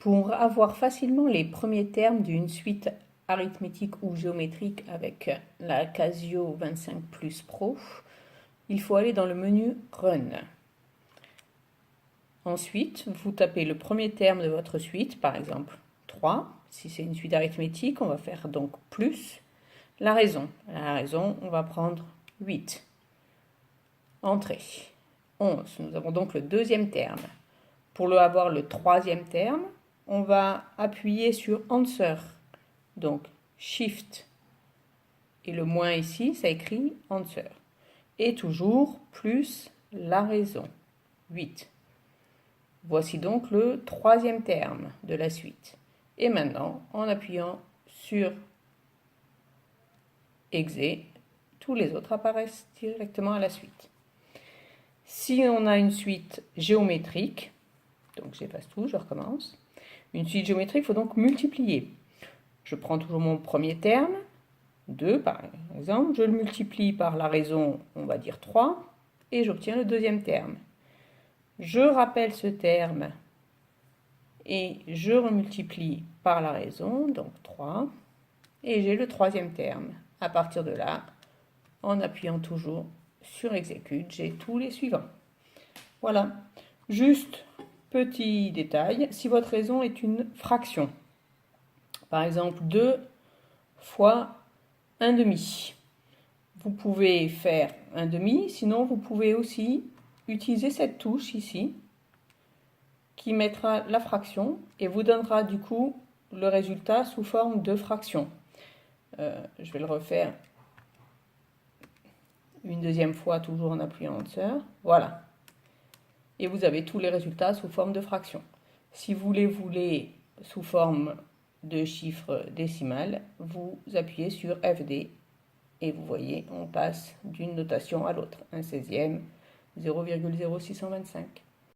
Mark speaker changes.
Speaker 1: Pour avoir facilement les premiers termes d'une suite arithmétique ou géométrique avec la Casio 25 Plus Pro, il faut aller dans le menu Run. Ensuite, vous tapez le premier terme de votre suite, par exemple 3. Si c'est une suite arithmétique, on va faire donc plus la raison. La raison, on va prendre 8. Entrée. 11. Nous avons donc le deuxième terme. Pour avoir le troisième terme, on va appuyer sur Answer. Donc Shift et le moins ici, ça écrit Answer. Et toujours plus la raison. 8. Voici donc le troisième terme de la suite. Et maintenant, en appuyant sur Exe, tous les autres apparaissent directement à la suite. Si on a une suite géométrique, donc j'efface tout, je recommence. Une suite géométrique, il faut donc multiplier. Je prends toujours mon premier terme, 2 par exemple, je le multiplie par la raison, on va dire 3, et j'obtiens le deuxième terme. Je rappelle ce terme et je remultiplie par la raison, donc 3, et j'ai le troisième terme. À partir de là, en appuyant toujours sur Execute, j'ai tous les suivants. Voilà. Juste petit détail, si votre raison est une fraction, par exemple 2 fois 1 demi, vous pouvez faire 1 demi, sinon vous pouvez aussi utiliser cette touche ici, qui mettra la fraction et vous donnera du coup le résultat sous forme de fraction. Je vais le refaire une deuxième fois, toujours en appuyant Enter. Voilà. Et vous avez tous les résultats sous forme de fraction. Si vous les voulez sous forme de chiffres décimales, vous appuyez sur FD et vous voyez, on passe d'une notation à l'autre. 1/16, 0,0625.